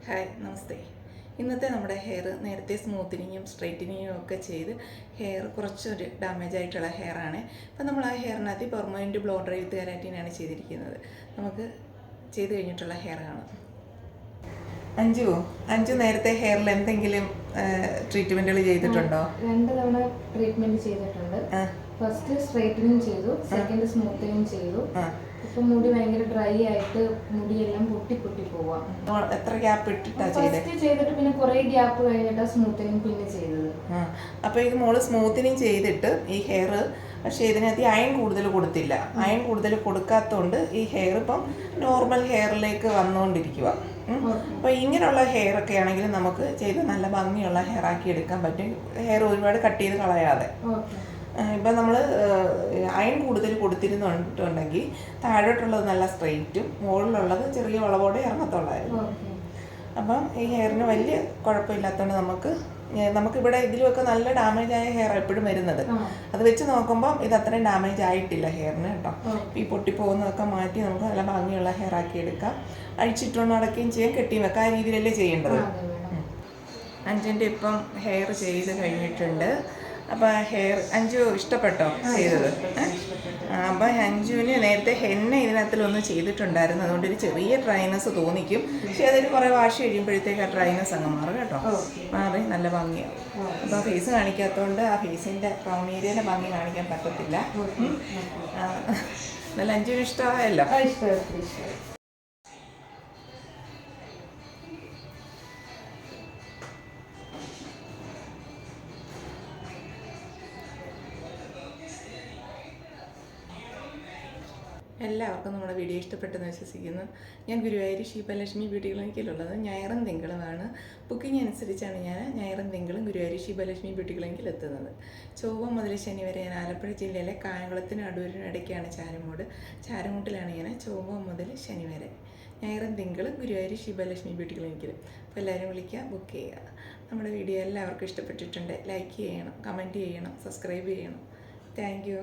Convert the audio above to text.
Hi നമസ്തേ. ഇന്നത്തെ നമ്മുടെ hair നേരത്തെ സ്മൂത്തനിങ്ങും സ്ട്രൈറ്റനിങ്ങും ഒക്കെ ചെയ്ത് ഹെയർ കുറച്ചൊരു ഡാമേജ് ആയിട്ടുള്ള ഹെയറാണ്. അപ്പം നമ്മൾ ആ ഹെയറിനകത്ത് പെർമനൻറ്റ് ബ്ലോ ഡ്രൈ വിത്ത് കെരാറ്റിനാണ് ചെയ്തിരിക്കുന്നത്. നമുക്ക് ചെയ്ത് കഴിഞ്ഞിട്ടുള്ള ഹെയർ കാണാം. അഞ്ചു നേരത്തെ ഹെയറിൽ എന്തെങ്കിലും ട്രീറ്റ്മെൻറ്റുകൾ ചെയ്തിട്ടുണ്ടോ? 2 തവണ ട്രീറ്റ്മെൻറ്റ് ചെയ്തിട്ടുണ്ട്. ഫസ്റ്റ് സ്ട്രൈറ്റനിങ് ചെയ്തു, സെക്കൻഡ് സ്മൂത്തനിങ് ചെയ്തു. ഇപ്പൊ മുടി ഭയങ്കര ഡ്രൈ ആയിട്ട് മുടിയെല്ലാം പൊട്ടി പോവാം. എത്ര ഗ്യാപ്പ് ഇട്ടിട്ടാ ചെയ്തിട്ട് പിന്നെ കുറെ ഗ്യാപ്പ് കഴിഞ്ഞിട്ടാ സ്മൂത്തനിങ് പിന്നെ ചെയ്തത്. അപ്പൊ ഇത് മോള് സ്മൂത്തനിങ് ചെയ്തിട്ട് ഈ ഹെയർ, പക്ഷെ ഇതിനകത്ത് അയൺ കൂടുതൽ കൊടുത്തില്ല. അയൺ കൂടുതൽ കൊടുക്കാത്തതുകൊണ്ട് ഈ ഹെയർ ഇപ്പം നോർമൽ ഹെയറിലേക്ക് വന്നുകൊണ്ടിരിക്കുക. അപ്പോൾ ഇങ്ങനെയുള്ള ഹെയർ ഒക്കെ ആണെങ്കിൽ നമുക്ക് ചെയ്ത് നല്ല ഭംഗിയുള്ള ഹെയർ ആക്കി എടുക്കാൻ പറ്റും, ഹെയർ ഒരുപാട് കട്ട് ചെയ്ത് കളയാതെ. ഇപ്പം നമ്മൾ അയൺ കൂടുതൽ കൊടുത്തിരുന്നുണ്ടെങ്കിൽ താഴോട്ടുള്ളത് നല്ല സ്ട്രെയിറ്റും മുകളിലുള്ളത് ചെറിയ വളവോടെ ഇറങ്ങത്തുള്ളായിരുന്നു. അപ്പം ഈ ഹെയറിന് വലിയ കുഴപ്പമില്ലാത്തതുകൊണ്ട് നമുക്കിവിടെ ഇതിലുമൊക്കെ നല്ല ഡാമേജ് ആയ ഹെയർ എപ്പോഴും വരുന്നത്. അത് വെച്ച് നോക്കുമ്പോൾ ഇത് അത്രയും ഡാമേജ് ആയിട്ടില്ല ഹെയറിന് കേട്ടോ. ഈ പൊട്ടിപ്പോകുന്നതൊക്കെ മാറ്റി നമുക്ക് നല്ല ഭംഗിയുള്ള ഹെയർ ആക്കി എടുക്കാം. അഴിച്ചിട്ടുകൊണ്ട് നടക്കുകയും ചെയ്യാം, കെട്ടിയും വെക്കാം. ആ രീതിയിലല്ലേ ചെയ്യേണ്ടത്. അഞ്ചിൻ്റെ ഇപ്പം ഹെയർ ചെയ്ത് കഴിഞ്ഞിട്ടുണ്ട്. അപ്പോൾ ഹെയർ അഞ്ചു ഇഷ്ടപ്പെട്ടോ ചെയ്തത്? അപ്പം അഞ്ചുവിന് നേരത്തെ ഹെന്ന ഇതിനകത്തിലൊന്നും ചെയ്തിട്ടുണ്ടായിരുന്നു, അതുകൊണ്ട് ഒരു ചെറിയ ഡ്രൈനെസ് തോന്നിക്കും. പക്ഷെ അതൊരു കുറേ വാഷ് കഴിയുമ്പോഴത്തേക്ക് ആ ഡ്രൈനെസ് അങ്ങ് മാറും കേട്ടോ. മാറി നല്ല ഭംഗിയാവും. അപ്പോൾ ആ ഫേസ് കാണിക്കാത്തതുകൊണ്ട് ആ ഫേസിൻ്റെ ക്രൗൺ ഏരിയയിലെ ഭംഗി കാണിക്കാൻ പറ്റത്തില്ല. നല്ല അഞ്ചുവിന് ഇഷ്ടമായല്ലോ. എല്ലാവർക്കും നമ്മുടെ വീഡിയോ ഇഷ്ടപ്പെട്ടെന്ന് വിശ്വസിക്കുന്നു. ഞാൻ ഗുരുവായൂർ ശീബലക്ഷ്മി ബ്യൂട്ടി ക്ലിനിക്കിലുള്ളത് ഞായറും തിങ്കളുമാണ്. ബുക്കിംഗ് അനുസരിച്ചാണ് ഞാൻ ഞായറും തിങ്കളും ഗുരുവായൂർ ശീബലക്ഷ്മി ബ്യൂട്ടി ക്ലിനിക്കിൽ എത്തുന്നത്. ചൊവ്വ മുതൽ ശനി വരെ ഞാൻ ആലപ്പുഴ ജില്ലയിലെ കായംകുളത്തിനും അടൂരിനും ഇടയ്ക്കാണ് ചാരമൂട്ടിലാണ് ഞാൻ ചൊവ്വ മുതൽ ശനി വരെ. ഞായറും തിങ്കളും ഗുരുവായൂർ ശീബലക്ഷ്മി ബ്യൂട്ടി ക്ലിനിക്കിൽ. അപ്പോൾ എല്ലാവരും വിളിക്കുക, ബുക്ക് ചെയ്യുക. നമ്മുടെ വീഡിയോ എല്ലാവർക്കും ഇഷ്ടപ്പെട്ടിട്ടുണ്ട്. ലൈക്ക് ചെയ്യണം, കമൻറ്റ് ചെയ്യണം, സബ്സ്ക്രൈബ് ചെയ്യണം. Thank you.